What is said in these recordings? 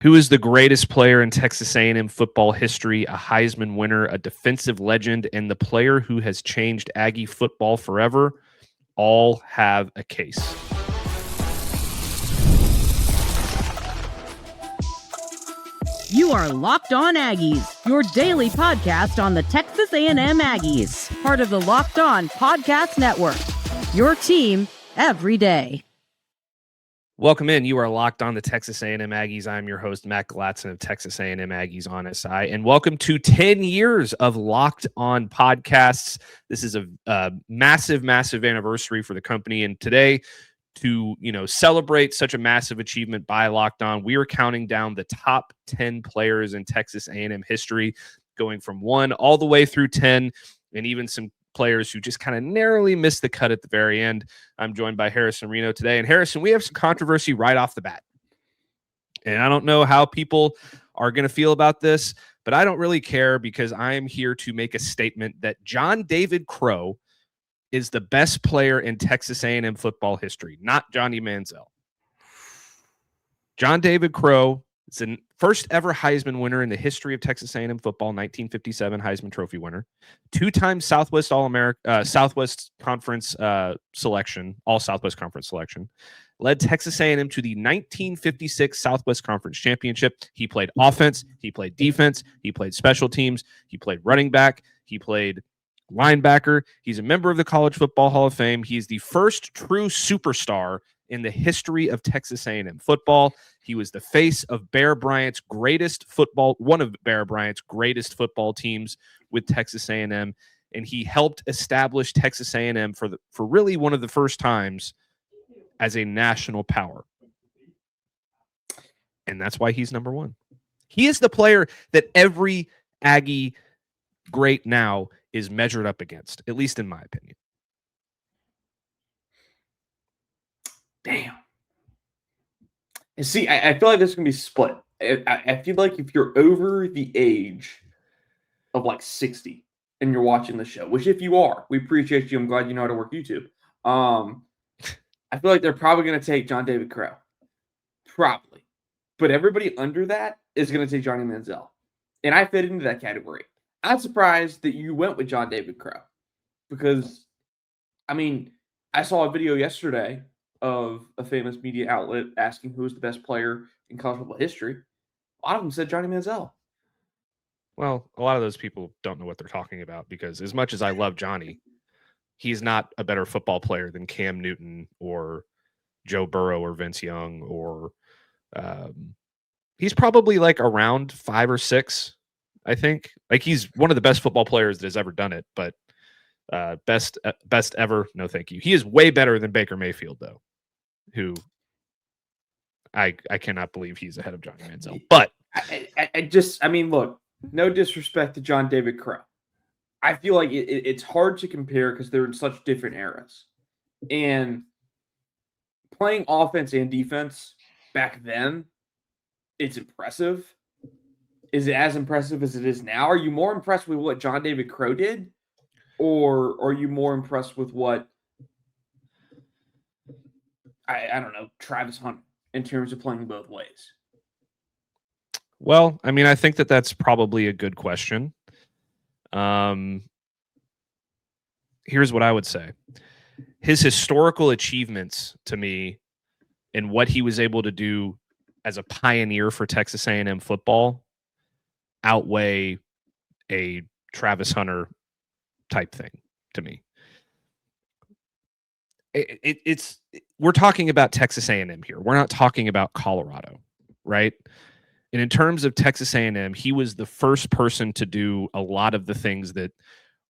Who is the greatest player in Texas A&M football history, a Heisman winner, a defensive legend, and the player who has changed Aggie football forever? All have a case. You are Locked On Aggies, your daily podcast on the Texas A&M Aggies, part of the Locked On Podcast Network, your team every day. Welcome in. You are locked on the Texas A&M Aggies. I'm your host, Matt Galatzan of Texas A&M Aggies on SI, and welcome to 10 years of Locked On podcasts. This is a massive, massive anniversary for the company, and today, to celebrate such a massive achievement by Locked On, we are counting down the top 10 players in Texas A&M history, going from 1 all the way through 10, and even some players who just kind of narrowly missed the cut at the very end. I'm joined by Harrison Reno today. And Harrison, we have some controversy right off the bat. And I don't know how people are going to feel about this, but I don't really care because I am here to make a statement that John David Crow is the best player in Texas A&M football history, not Johnny Manziel. John David Crow is the first ever Heisman winner in the history of Texas A&M football, 1957 Heisman Trophy winner, 2-time Southwest Southwest Conference selection, all Southwest Conference selection, led Texas A&M to the 1956 Southwest Conference Championship. He played offense, he played defense, he played special teams, he played running back, he played linebacker. He's a member of the College Football Hall of Fame. He's the first true superstar in the history of Texas A&M football. He was the face of Bear Bryant's one of Bear Bryant's greatest football teams with Texas A&M, and he helped establish Texas A&M for really one of the first times as a national power. And that's why he's number 1. He is the player that every Aggie great now is measured up against, at least in my opinion. Damn. And see, I feel like this is going to be split. I feel like if you're over the age of like 60 and you're watching the show, which if you are, we appreciate you. I'm glad you know how to work YouTube. I feel like they're probably going to take John David Crow. Probably. But everybody under that is going to take Johnny Manziel. And I fit into that category. I'm surprised that you went with John David Crow. Because, I mean, I saw a video yesterday of a famous media outlet asking who is the best player in college football history. A lot of them said Johnny Manziel. Well, a lot of those people don't know what they're talking about because as much as I love Johnny, he's not a better football player than Cam Newton or Joe Burrow or Vince Young or he's probably like around 5 or 6, I think. Like he's one of the best football players that has ever done it, but best ever, no thank you. He is way better than Baker Mayfield though, who I cannot believe he's ahead of Johnny Manziel. But I mean, look, no disrespect to John David Crow. I feel like it's hard to compare because they're in such different eras. And playing offense and defense back then, it's impressive. Is it as impressive as it is now? Are you more impressed with what John David Crow did? Or are you more impressed with what, I don't know, Travis Hunter in terms of playing both ways? Well, I mean, I think that's probably a good question. Here's what I would say. His historical achievements to me and what he was able to do as a pioneer for Texas A&M football outweigh a Travis Hunter type thing to me. We're talking about Texas A&M here. We're not talking about Colorado, right? And in terms of Texas A&M, he was the first person to do a lot of the things that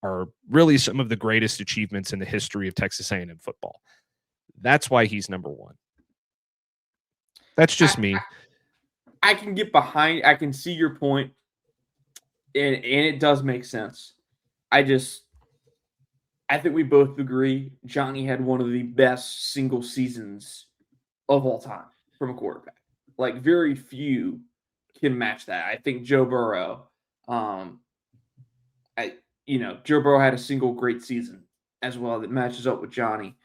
are really some of the greatest achievements in the history of Texas A&M football. That's why he's number 1. That's just me. I can get behind. I can see your point, and it does make sense. I think we both agree Johnny had one of the best single seasons of all time from a quarterback. Like, very few can match that. I think Joe Burrow, Joe Burrow had a single great season as well that matches up with Johnny.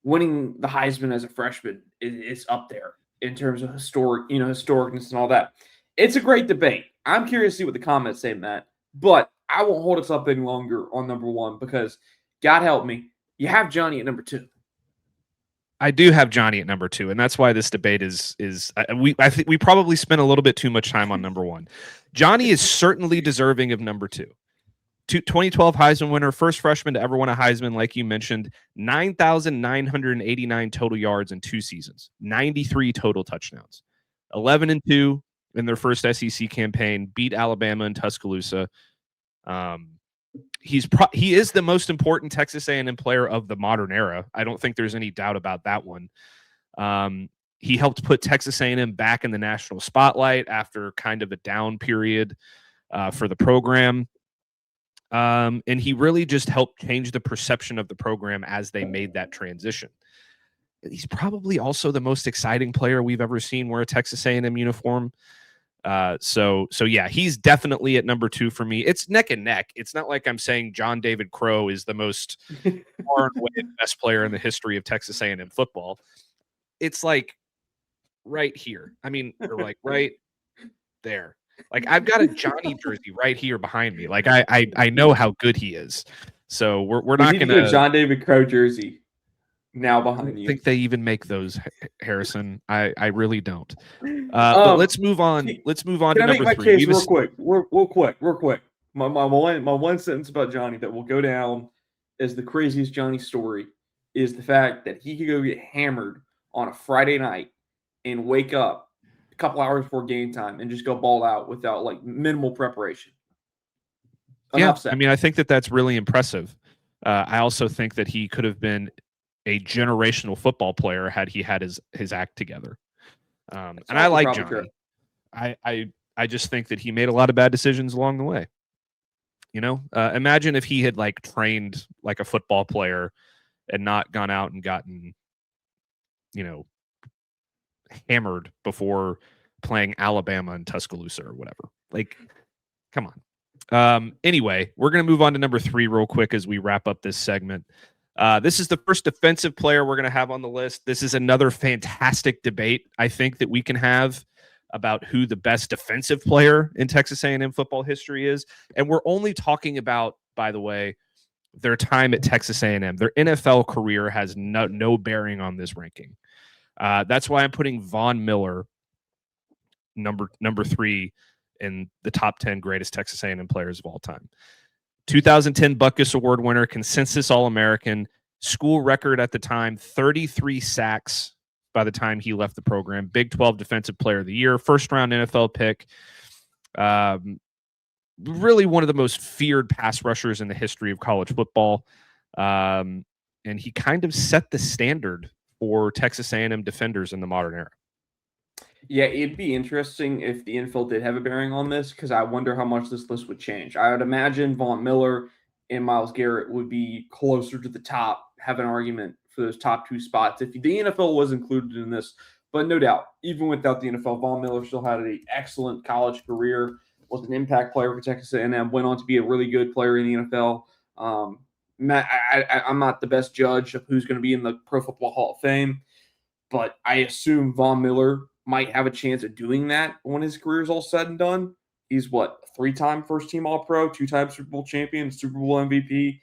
Winning the Heisman as a freshman is up there in terms of historicness and all that. It's a great debate. I'm curious to see what the comments say, Matt. But I won't hold us up any longer on number one because, God help me, you have Johnny at number two. I do have Johnny at number two, and that's why this debate I think we probably spent a little bit too much time on number one. Johnny is certainly deserving of number two. 2012 Heisman winner, first freshman to ever win a Heisman, like you mentioned, 9,989 total yards in 2 seasons, 93 total touchdowns, 11-2 in their first SEC campaign, beat Alabama and Tuscaloosa. He is the most important Texas A&M player of the modern era. I don't think there's any doubt about that one. He helped put Texas A&M back in the national spotlight after kind of a down period for the program. And he really just helped change the perception of the program as they made that transition. He's probably also the most exciting player we've ever seen wear a Texas A&M uniform. So yeah, he's definitely at number two for me. It's neck and neck. It's not like I'm saying John David Crow is the most far and away best player in the history of Texas A&M football. It's like right here. I mean, or like right there. Like I've got a Johnny jersey right here behind me. Like I know how good he is. So we're not going to John David Crow jersey now behind you. I think they even make those, Harrison. I really don't. But let's move on. Let's move on to number three. Real quick. My one sentence about Johnny that will go down as the craziest Johnny story is the fact that he could go get hammered on a Friday night and wake up a couple hours before game time and just go ball out without like minimal preparation. Yeah, I mean, I think that's really impressive. I also think that he could have been a generational football player had he had his act together. And I like Johnny. True. I just think that he made a lot of bad decisions along the way. You know, imagine if he had like trained like a football player and not gone out and gotten, you know, hammered before playing Alabama and Tuscaloosa or whatever. Like, come on. Anyway, we're going to move on to number three real quick as we wrap up this segment. This is the first defensive player we're going to have on the list. This is another fantastic debate, I think, that we can have about who the best defensive player in Texas A&M football history is. And we're only talking about, by the way, their time at Texas A&M. Their NFL career has no bearing on this ranking. That's why I'm putting Von Miller number three in the top 10 greatest Texas A&M players of all time. 2010 Butkus Award winner, consensus All-American, school record at the time, 33 sacks by the time he left the program, Big 12 Defensive Player of the Year, first-round NFL pick, really one of the most feared pass rushers in the history of college football, and he kind of set the standard for Texas A&M defenders in the modern era. Yeah, it'd be interesting if the NFL did have a bearing on this because I wonder how much this list would change. I would imagine Von Miller and Myles Garrett would be closer to the top, have an argument for those top two spots if the NFL was included in this. But no doubt, even without the NFL, Von Miller still had an excellent college career, was an impact player for Texas A&M, went on to be a really good player in the NFL. Matt, I'm not the best judge of who's going to be in the Pro Football Hall of Fame, but I assume Von Miller might have a chance of doing that when his career is all said and done. He's what, 3-time first-team All-Pro, 2-time Super Bowl champion, Super Bowl MVP.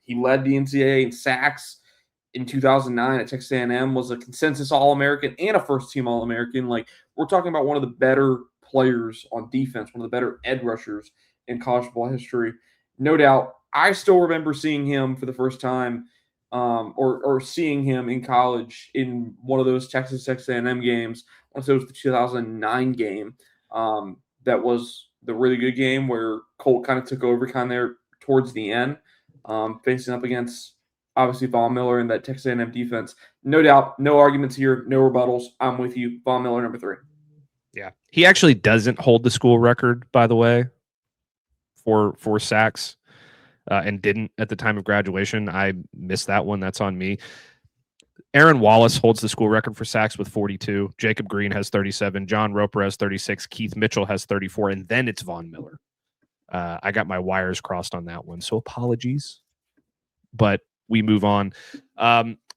He led the NCAA in sacks in 2009 at Texas A&M, was a consensus All-American and a first-team All-American. Like, we're talking about one of the better players on defense, one of the better edge rushers in college football history. No doubt, I still remember seeing him for the first time or seeing him in college in one of those Texas A&M games. I want to say it was the 2009 game. That was the really good game where Colt kind of took over kind of there towards the end, facing up against obviously Von Miller and that Texas A&M defense. No doubt, no arguments here, no rebuttals. I'm with you. Von Miller, number three. Yeah, he actually doesn't hold the school record, by the way, for sacks. And didn't at the time of graduation. I missed that one. That's on me. Aaron Wallace holds the school record for sacks with 42. Jacob Green has 37. John Roper has 36. Keith Mitchell has 34. And then it's Von Miller. I got my wires crossed on that one, so apologies. But we move on.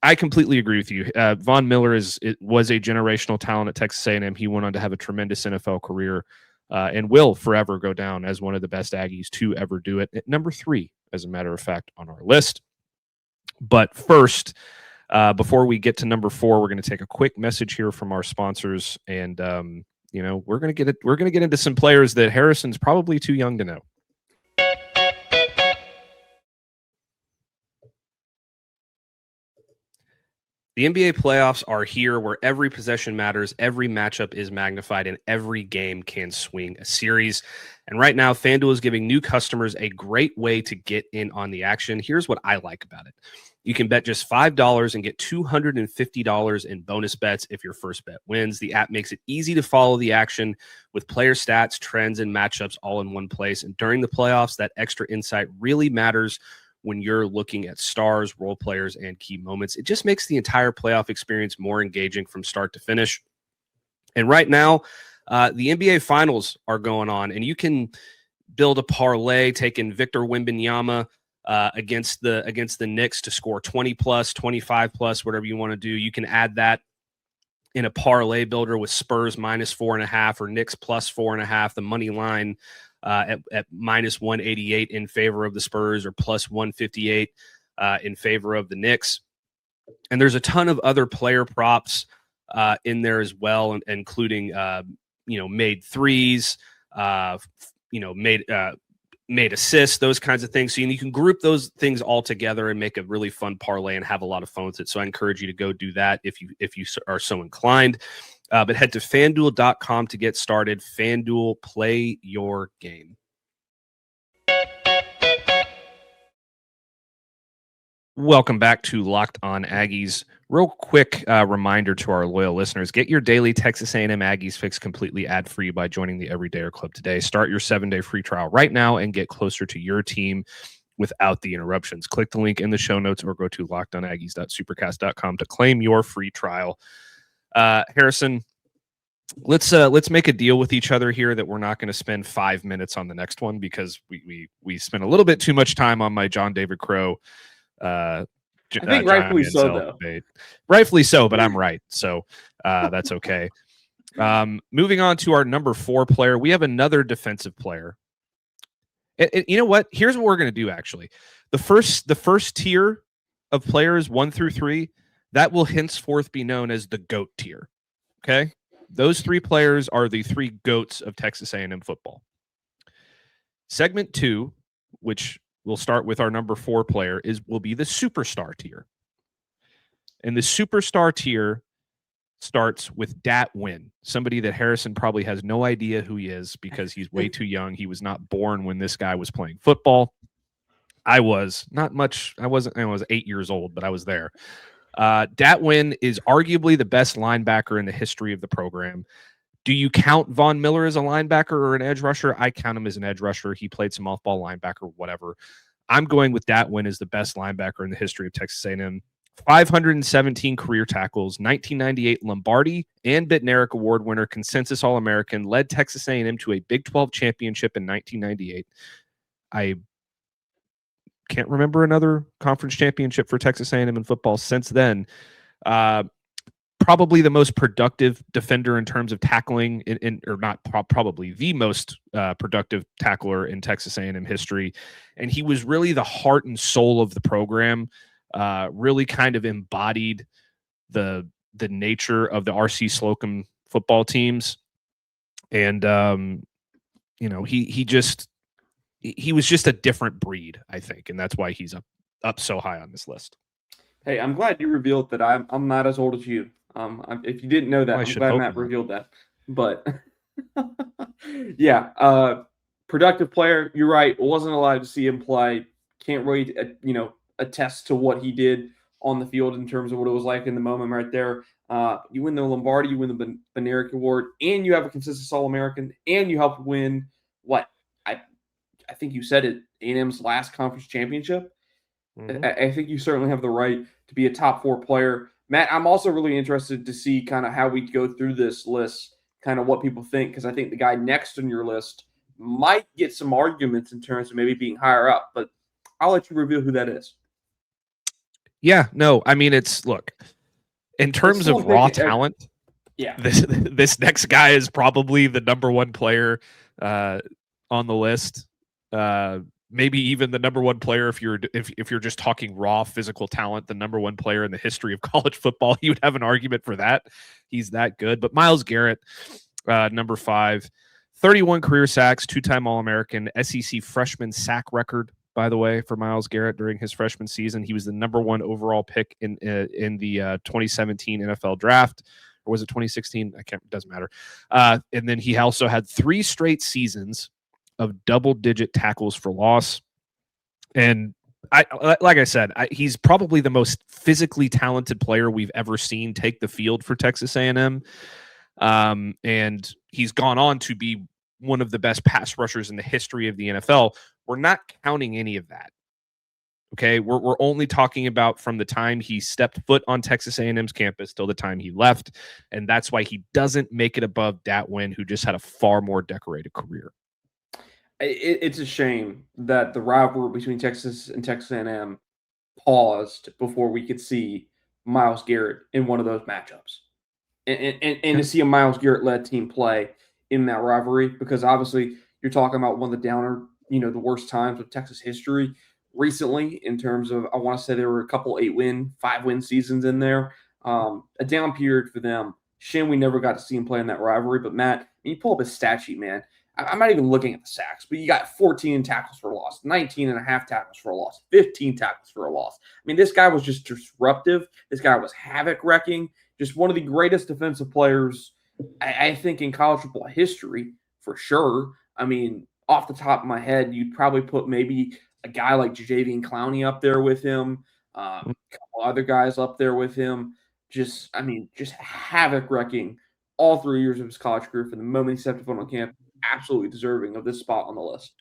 I completely agree with you. Von Miller was a generational talent at Texas A&M. He went on to have a tremendous NFL career and will forever go down as one of the best Aggies to ever do it. At number 3, as a matter of fact, on our list. But first, before we get to number 4, we're going to take a quick message here from our sponsors, and we're going to get into some players that Harrison's probably too young to know. The NBA playoffs are here, where every possession matters, every matchup is magnified, and every game can swing a series. And right now, FanDuel is giving new customers a great way to get in on the action. Here's what I like about it. You can bet just $5 and get $250 in bonus bets if your first bet wins. The app makes it easy to follow the action with player stats, trends, and matchups all in one place. And during the playoffs, that extra insight really matters when you're looking at stars, role players, and key moments. It just makes the entire playoff experience more engaging from start to finish. And right now, the NBA Finals are going on, and you can build a parlay taking Victor Wembanyama against the Knicks to score 20 plus, 25 plus, whatever you want to do. You can add that in a parlay builder with Spurs minus 4.5 or Knicks plus 4.5, the money line at minus 188 in favor of the Spurs or plus 158 in favor of the Knicks. And there's a ton of other player props in there as well, including made threes, made assists, those kinds of things. So you can group those things all together and make a really fun parlay and have a lot of fun with it. So I encourage you to go do that if you are so inclined. But head to FanDuel.com to get started. FanDuel, play your game. Welcome back to Locked On Aggies. Real quick reminder to our loyal listeners, get your daily Texas A&M Aggies fix completely ad-free by joining the Everydayer Club today. Start your 7-day free trial right now and get closer to your team without the interruptions. Click the link in the show notes or go to lockedonaggies.supercast.com to claim your free trial. Harrison, let's make a deal with each other here that we're not going to spend 5 minutes on the next one, because we spent a little bit too much time on my John David Crow I think rightfully so, though. Debate. Rightfully so, but I'm right, so that's okay. Moving on to our number 4 player, we have another defensive player. You know what? Here's what we're going to do, actually. The first tier of players, 1 through 3, that will henceforth be known as the GOAT tier. Okay? Those 3 players are the 3 GOATs of Texas A&M football. Segment 2, which we'll start with our number 4 player, will be the superstar tier. And the superstar tier starts with Dat Nguyen, somebody that Harrison probably has no idea who he is because he's way too young. He was not born when this guy was playing football. I was 8 years old, but I was there. Dat Nguyen is arguably the best linebacker in the history of the program. Do you count Von Miller as a linebacker or an edge rusher? I count him as an edge rusher. He played some off-ball linebacker, whatever. I'm going with Dat Nguyen as the best linebacker in the history of Texas A&M. 517 career tackles, 1998 Lombardi and Bednarik Award winner, consensus All-American, led Texas A&M to a Big 12 championship in 1998. I can't remember another conference championship for Texas A&M in football since then. Probably the most productive defender in terms of tackling, probably the most productive tackler in Texas A&M history. And he was really the heart and soul of the program, really kind of embodied the nature of the R.C. Slocum football teams. And, he was just a different breed, I think. And that's why he's up so high on this list. Hey, I'm glad you revealed that I'm not as old as you. If you didn't know that, I'm glad Matt revealed that. But yeah, productive player. You're right. Wasn't allowed to see him play. Can't really, attest to what he did on the field in terms of what it was like in the moment right there. You win the Lombardi, you win the Bednarik Award, and you have a consistent All-American, and you helped win what I think you said it, A&M's last conference championship. Mm-hmm. I think you certainly have the right to be a top 4 player. Matt, I'm also really interested to see kind of how we go through this list, kind of what people think, because I think the guy next on your list might get some arguments in terms of maybe being higher up, but I'll let you reveal who that is. Yeah, no, I mean, look, in terms of raw talent, yeah, this next guy is probably the number one player on the list. Maybe even the number one player if you're just talking raw physical talent, the number one player in the history of college football. You would have an argument for that. He's that good. But Myles Garrett, number 5, 31 career sacks, 2-time All-American, SEC freshman sack record, by the way, for Myles Garrett during his freshman season. He was the number 1 overall pick in the 2017 NFL draft. Or was it 2016? Doesn't matter. And then he also had 3 straight seasons of double-digit tackles for loss. And like I said, he's probably the most physically talented player we've ever seen take the field for Texas A&M. And he's gone on to be one of the best pass rushers in the history of the NFL. We're not counting any of that. Okay, we're only talking about from the time he stepped foot on Texas A&M's campus till the time he left, and that's why he doesn't make it above Dat Nguyen, who just had a far more decorated career. It's a shame that the rivalry between Texas and Texas A&M paused before we could see Myles Garrett in one of those matchups, and to see a Myles Garrett-led team play in that rivalry, because obviously you're talking about one of the downer, the worst times of Texas history recently in terms of, I want to say there were a couple 8-win, 5-win seasons in there, a down period for them. Shame we never got to see him play in that rivalry. But Matt, when you pull up his stat sheet, man, I'm not even looking at the sacks, but you got 14 tackles for a loss, 19 and a half tackles for a loss, 15 tackles for a loss. I mean, this guy was just disruptive. This guy was havoc wrecking. Just one of the greatest defensive players, I think, in college football history, for sure. I mean, off the top of my head, you'd probably put maybe a guy like Jadeveon Clowney up there with him, a couple other guys up there with him. Just havoc wrecking all 3 years of his college career from the moment he stepped foot on camp. Absolutely deserving of this spot on the list.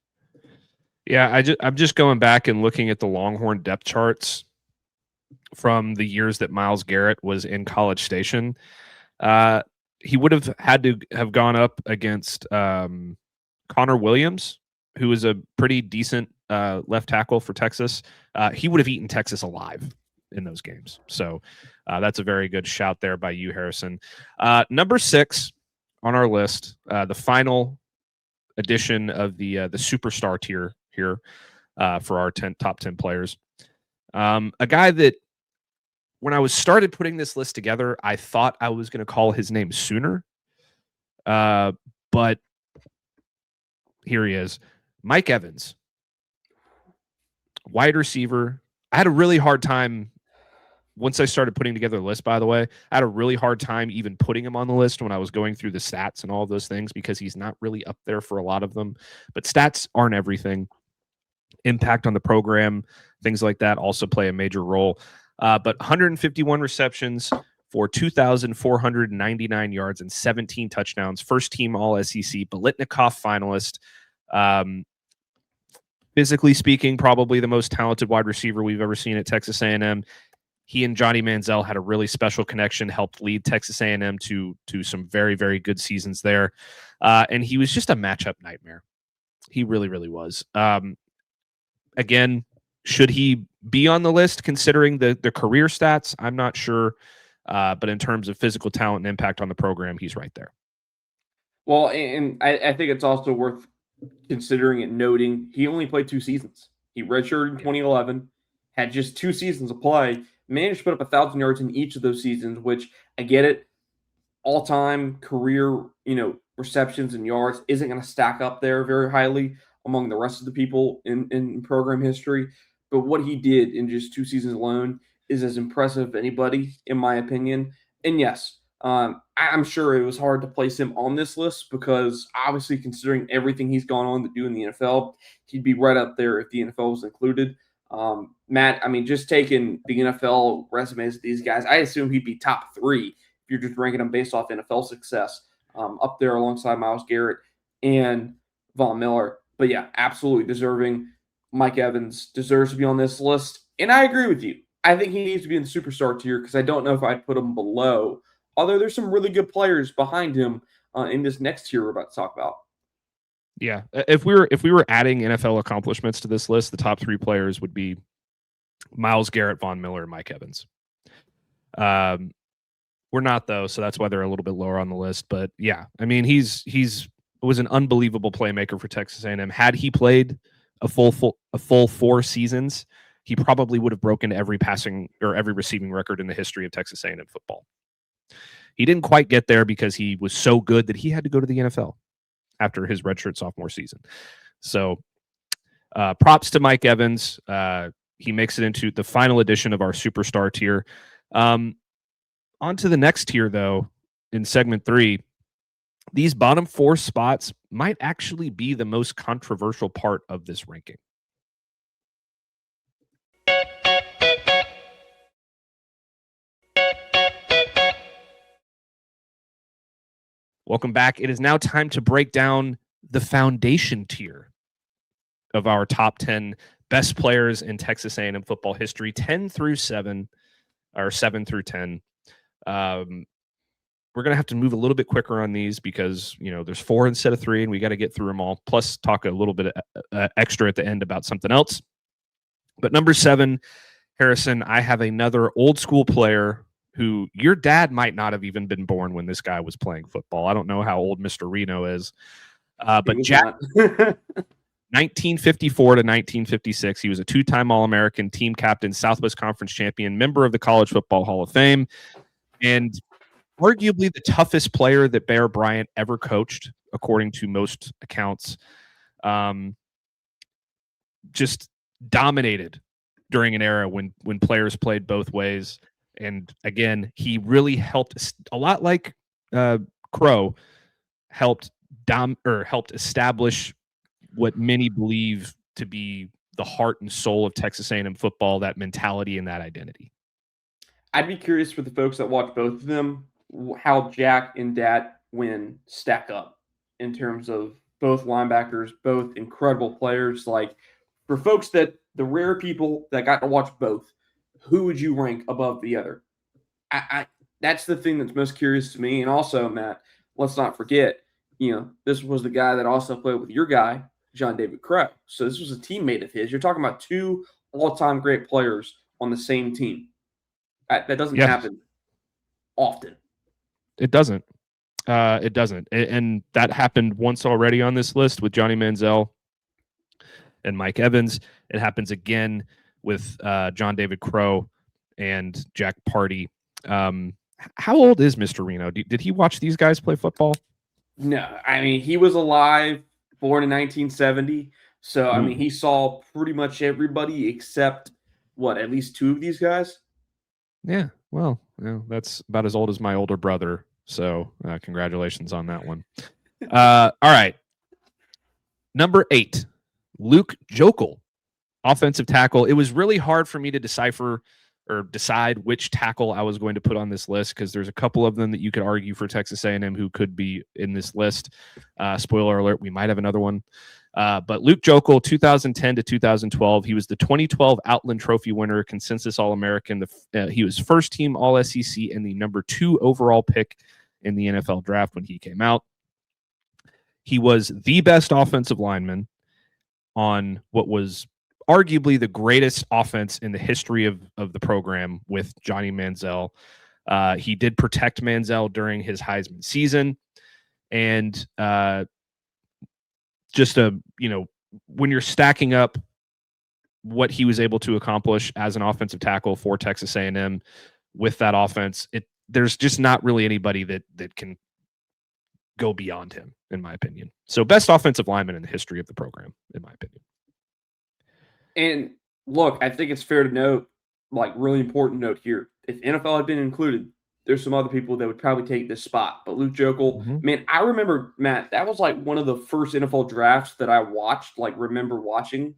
Yeah, I'm just going back and looking at the Longhorn depth charts from the years that Myles Garrett was in College Station. He would have had to have gone up against Connor Williams, who was a pretty decent left tackle for Texas. He would have eaten Texas alive in those games. So that's a very good shout there by you, Harrison. Number 6 on our list, the final edition of the superstar tier here for our top 10 players. A guy that when I started putting this list together, I thought I was going to call his name sooner. But here he is. Mike Evans, wide receiver. I had a really hard time once I started putting together the list, by the way. I had a really hard time even putting him on the list when I was going through the stats and all of those things, because he's not really up there for a lot of them. But stats aren't everything. Impact on the program, things like that also play a major role. But 151 receptions for 2,499 yards and 17 touchdowns. First team All-SEC, Biletnikoff finalist. Physically speaking, probably the most talented wide receiver we've ever seen at Texas A&M. He and Johnny Manziel had a really special connection, helped lead Texas A&M to some very, very good seasons there. And he was just a matchup nightmare. He really, really was. Again, should he be on the list considering the career stats? I'm not sure. But in terms of physical talent and impact on the program, he's right there. Well, and I think it's also worth considering and noting he only played 2 seasons. He redshirted in 2011, had just 2 seasons of play, managed to put up 1,000 yards in each of those seasons, which I get it. All-time career, receptions and yards isn't going to stack up there very highly among the rest of the people in program history. But what he did in just 2 seasons alone is as impressive as anybody, in my opinion. And yes, I'm sure it was hard to place him on this list because obviously considering everything he's gone on to do in the NFL, he'd be right up there if the NFL was included. Matt, I mean, just taking the NFL resumes of these guys, I assume he'd be top 3 if you're just ranking them based off NFL success, up there alongside Myles Garrett and Von Miller. But yeah, absolutely deserving. Mike Evans deserves to be on this list. And I agree with you. I think he needs to be in the superstar tier because I don't know if I'd put him below. Although there's some really good players behind him in this next tier we're about to talk about. Yeah, if we were adding NFL accomplishments to this list, the top 3 players would be Myles Garrett, Von Miller, and Mike Evans. We're not, though, so that's why they're a little bit lower on the list. But yeah, I mean, he's was an unbelievable playmaker for Texas A&M. Had he played a full 4 seasons, he probably would have broken every passing or every receiving record in the history of Texas A&M football. He didn't quite get there because he was so good that he had to go to the NFL after his redshirt sophomore season. So props to Mike Evans. He makes it into the final edition of our superstar tier. On to the next tier, though, in segment 3. These bottom 4 spots might actually be the most controversial part of this ranking. Welcome back. It is now time to break down the foundation tier of our top 10 best players in Texas A&M football history, 10 through 7, or 7 through 10. We're going to have to move a little bit quicker on these because, there's 4 instead of 3, and we got to get through them all, plus talk a little bit extra at the end about something else. But number 7, Harrison, I have another old school player who your dad might not have even been born when this guy was playing football. I don't know how old Mr. Reno is. But Jack, 1954 to 1956, he was a 2-time All-American, team captain, Southwest Conference champion, member of the College Football Hall of Fame, and arguably the toughest player that Bear Bryant ever coached, according to most accounts. Just dominated during an era when players played both ways. And again, he really helped, a lot like Crow, helped establish what many believe to be the heart and soul of Texas A&M football, that mentality and that identity. I'd be curious for the folks that watch both of them, how Jack and Dat Nguyen stack up in terms of both linebackers, both incredible players. Like, for folks that the rare people that got to watch both, who would you rank above the other? That's the thing that's most curious to me. And also, Matt, let's not forget, this was the guy that also played with your guy, John David Crow. So this was a teammate of his. You're talking about 2 all-time great players on the same team. That doesn't happen often. It doesn't. It doesn't. And that happened once already on this list with Johnny Manziel and Mike Evans. It happens again with John David Crow and Jack Party. How old is Mr. Reno? Did he watch these guys play football? No, I mean, he was alive, born in 1970. So, I mean, he saw pretty much everybody except, at least 2 of these guys? Yeah, well, that's about as old as my older brother. So, congratulations on that one. All right. Number 8, Luke Joeckel, offensive tackle. It was really hard for me to decipher or decide which tackle I was going to put on this list because there's a couple of them that you could argue for Texas A&M who could be in this list. Spoiler alert, we might have another one. But Luke Joeckel, 2010 to 2012, he was the 2012 Outland Trophy winner, consensus All-American. He was first-team All-SEC and the number 2 overall pick in the NFL draft when he came out. He was the best offensive lineman on what was arguably the greatest offense in the history of the program with Johnny Manziel. He did protect Manziel during his Heisman season. And when you're stacking up what he was able to accomplish as an offensive tackle for Texas A&M with that offense, there's just not really anybody that can go beyond him, in my opinion. So best offensive lineman in the history of the program, in my opinion. And look, I think it's fair to note, really important note here. If NFL had been included, there's some other people that would probably take this spot. But Luke Joeckel, man, I remember, Matt, that was one of the first NFL drafts that I watched, remember watching,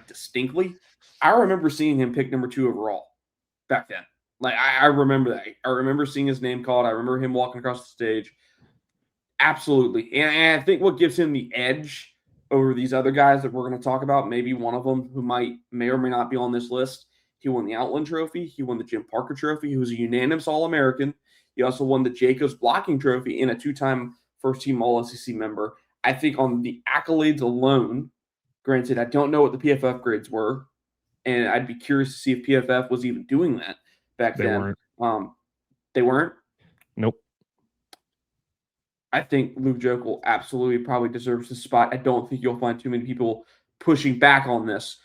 distinctly. I remember seeing him pick number 2 overall back then. I remember that. I remember seeing his name called. I remember him walking across the stage. Absolutely. And I think what gives him the edge over these other guys that we're going to talk about, maybe one of them who may or may not be on this list. He won the Outland Trophy. He won the Jim Parker Trophy. He was a unanimous All-American. He also won the Jacobs Blocking Trophy and a 2-time first-team All-SEC member. I think on the accolades alone, granted, I don't know what the PFF grades were, and I'd be curious to see if PFF was even doing that back They then. weren't. They weren't. Nope. I think Luke Jokel absolutely probably deserves the spot. I don't think you'll find too many people pushing back on this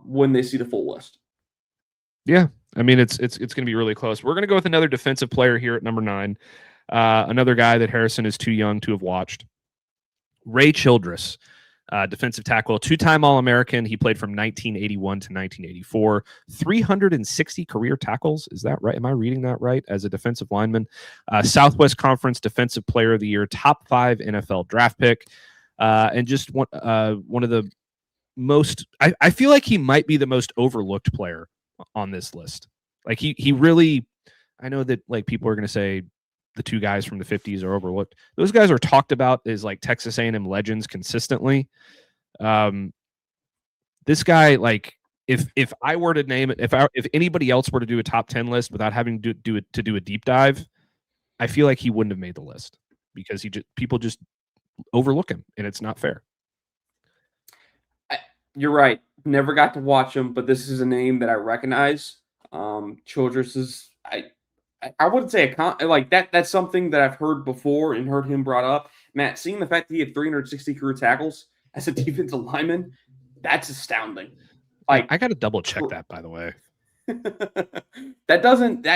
when they see the full list. Yeah, I mean it's going to be really close. We're going to go with another defensive player here at number 9. Another guy that Harrison is too young to have watched. Ray Childress, defensive tackle, 2-time All-American. He played from 1981 to 1984. 360 career tackles. Is that right? Am I reading that right? As a defensive lineman. Southwest Conference Defensive Player of the Year, top 5 NFL draft pick. And just one of the most, I feel like he might be the most overlooked player on this list. Like he really, I know that like people are going to say the 2 guys from the 50s are overlooked. Those guys are talked about as like Texas A&M legends consistently. This guy, like if I were to name it, if anybody else were to do a top 10 list without having to do a deep dive, I feel like he wouldn't have made the list because people just overlook him, and it's not fair. You're right. Never got to watch him, but this is a name that I recognize. Childress is I wouldn't say like that. That's something that I've heard before and heard him brought up. Matt, seeing the fact that he had 360 career tackles as a defensive lineman, that's astounding. Like I got to double check that, by the way. that doesn't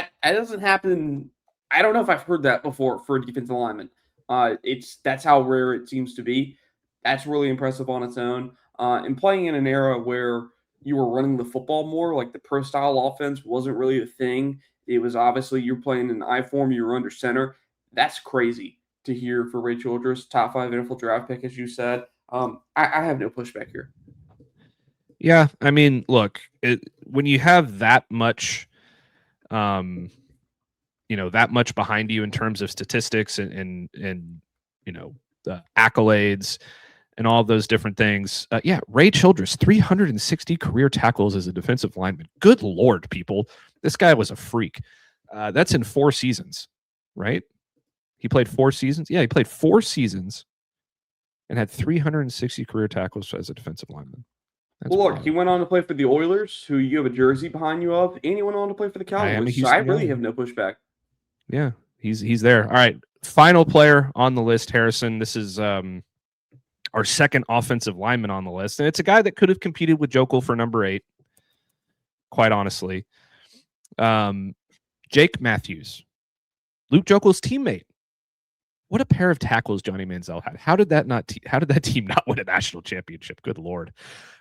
happen. I don't know if I've heard that before for a defensive lineman. That's how rare it seems to be. That's really impressive on its own. And playing in an era where you were running the football more, like the pro style offense wasn't really a thing. It was obviously you're playing in I form, you were under center. That's crazy to hear for Ray Childress, top 5 NFL draft pick, as you said. I have no pushback here. Yeah, I mean, look, when you have that much, that much behind you in terms of statistics and the accolades and all those different things. Ray Childress, 360 career tackles as a defensive lineman. Good Lord, people. This guy was a freak. That's in 4 seasons, right? He played 4 seasons. Yeah, he played 4 seasons and had 360 career tackles as a defensive lineman. That's look, wild. he went on to play for the Oilers, who you have a jersey behind you of, and he went on to play for the Cowboys. So I really have no pushback. Yeah, he's there. All right, final player on the list, Harrison. This is our second offensive lineman on the list, and it's a guy that could have competed with Jokel for number 8, quite honestly. Jake Matthews, Luke Jokel's teammate. What a pair of tackles Johnny Manziel had. How did that team not win a national championship? Good Lord.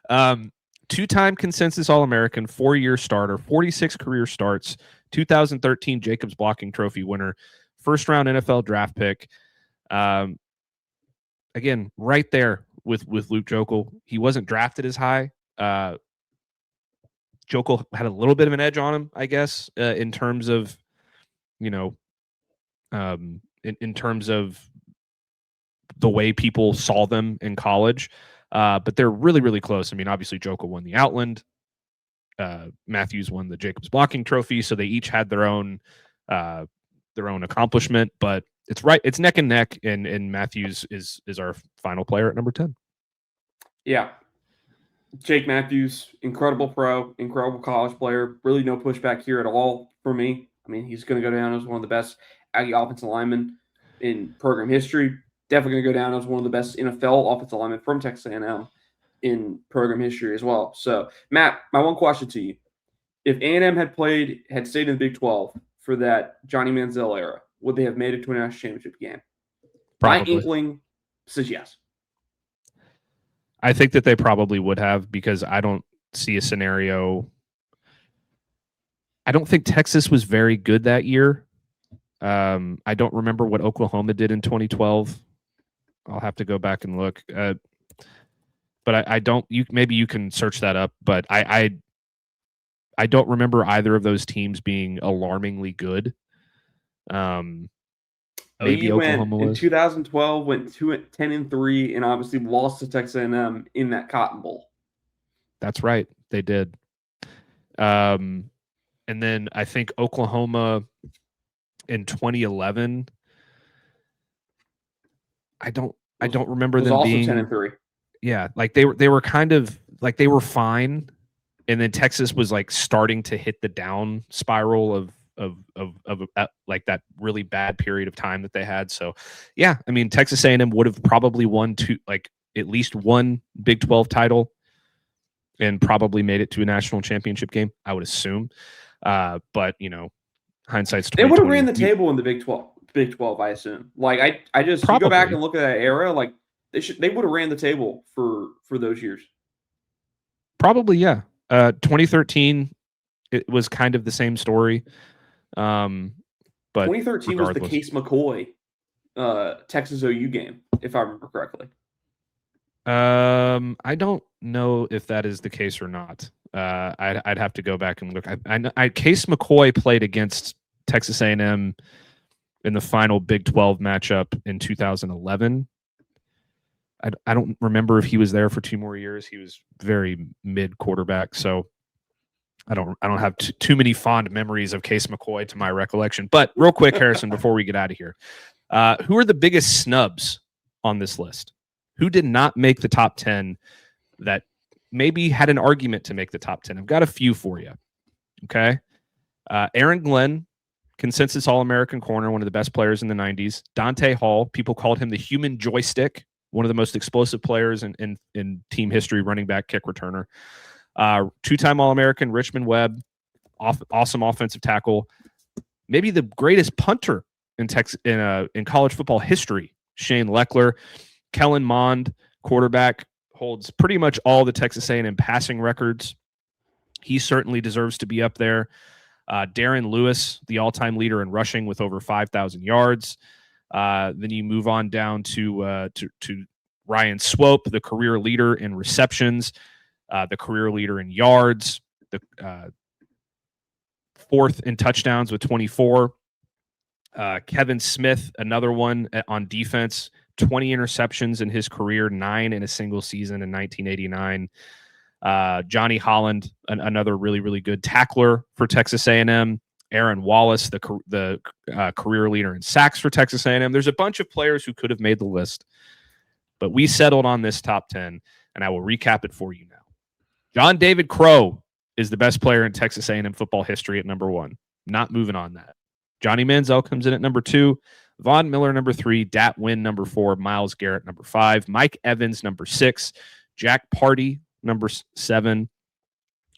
2-time consensus All-American, 4-year starter, 46 career starts, 2013 Jacobs Blocking Trophy winner, first-round NFL draft pick. Again, right there with Luke Jokel. He wasn't drafted as high. Jokel had a little bit of an edge on him, I guess, in terms of, in terms of the way people saw them in college. But they're really, really close. I mean, obviously, Jokel won the Outland. Matthews won the Jacobs Blocking Trophy, so they each had their own accomplishment. But it's neck and neck, and Matthews is our final player at number 10. Yeah, Jake Matthews, incredible pro, incredible college player. Really no pushback here at all for me. I mean, he's going to go down as one of the best Aggie offensive linemen in program history. Definitely going to go down as one of the best NFL offensive linemen from Texas A&M in program history as well. So, Matt, my one question to you. If A&M had stayed in the Big 12 for that Johnny Manziel era, would they have made it to a national championship game? Probably. My inkling says yes. I think that they probably would have, because I don't see a scenario. I don't think Texas was very good that year. I don't remember what Oklahoma did in 2012. I'll have to go back and look. But I don't. Maybe you can search that up. But I don't remember either of those teams being alarmingly good. Maybe Oklahoma was. In 2012 went 10-3 and obviously lost to Texas A&M in that Cotton Bowl. That's right, they did. And then I think Oklahoma in 2011. I don't remember them also being 10-3. Yeah, like they were kind of like they were fine, and then Texas was like starting to hit the down spiral of like that really bad period of time that they had. So yeah, I mean, Texas A&M would have probably won at least one Big 12 title and probably made it to a national championship game, I would assume. But hindsight's 2020. They would have ran the table in the Big 12. Big 12, I assume. Like I just you go back and look at that era, like they would have ran the table for those years. Probably, yeah. 2013, it was kind of the same story. But 2013 was the Case McCoy Texas OU game, if I remember correctly. I don't know if that is the case or not. I'd have to go back and look. Case McCoy played against Texas A&M in the final Big 12 matchup in 2011. I don't remember if he was there for 2 more years. He was very mid quarterback, so I don't have too many fond memories of Case McCoy to my recollection. But real quick, Harrison, before we get out of here, who are the biggest snubs on this list? Who did not make the top 10 that maybe had an argument to make the top 10? I've got a few for you. Okay. Aaron Glenn, consensus All-American corner, one of the best players in the 90s. Dante Hall, people called him the human joystick, one of the most explosive players in team history, running back, kick returner. 2-time All-American Richmond Webb, awesome offensive tackle. Maybe the greatest punter in college football history, Shane Leckler. Kellen Mond, quarterback, holds pretty much all the Texas A&M passing records. He certainly deserves to be up there. Darren Lewis, the all-time leader in rushing with over 5,000 yards. Then you move on down to Ryan Swope, the career leader in receptions, the career leader in yards, the fourth in touchdowns with 24. Kevin Smith, another one on defense, 20 interceptions in his career, 9 in a single season in 1989. Johnny Holland, another really, really good tackler for Texas A&M. Aaron Wallace, the career leader in sacks for Texas A&M. There's a bunch of players who could have made the list, but we settled on this top 10, and I will recap it for you now. John David Crow is the best player in Texas A&M football history at number 1. Not moving on that. Johnny Manziel comes in at number 2. Von Miller, number 3. Dat Nguyen, number 4. Myles Garrett, number 5. Mike Evans, number 6. Jack Party, number 7.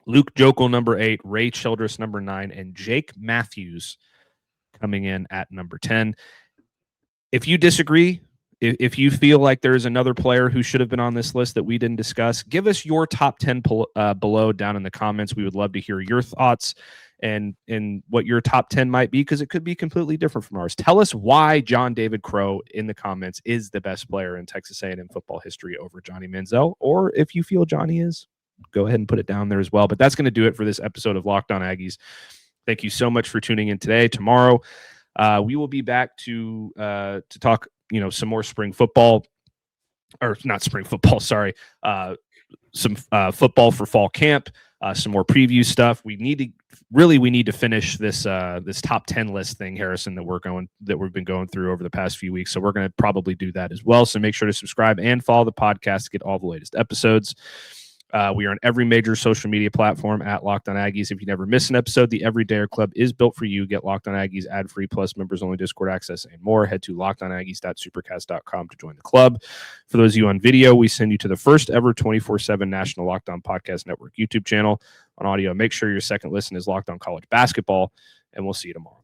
Luke Jokel, number 8. Ray Childress, number 9. And Jake Matthews coming in at number 10. If you disagree, if you feel like there's another player who should have been on this list that we didn't discuss, give us your top 10 below down in the comments. We would love to hear your thoughts and what your top 10 might be, because it could be completely different from ours. Tell us why John David Crow in the comments is the best player in Texas A&M football history over Johnny Manziel, or if you feel Johnny is, go ahead and put it down there as well. But that's going to do it for this episode of Locked On Aggies. Thank you so much for tuning in today. Tomorrow, we will be back to talk, some more spring football, or not spring football, sorry, some football for fall camp, some more preview stuff. We need to finish this top 10 list thing, Harrison, that we've been going through over the past few weeks. So we're going to probably do that as well. So make sure to subscribe and follow the podcast to get all the latest episodes. We are on every major social media platform at Locked On Aggies. If you never miss an episode, the Everydayer Club is built for you. Get Locked On Aggies ad-free plus members-only Discord access and more. Head to lockedonaggies.supercast.com to join the club. For those of you on video, we send you to the first ever 24/7 National Locked On Podcast Network YouTube channel. On audio, make sure your second listen is Locked On College Basketball, and we'll see you tomorrow.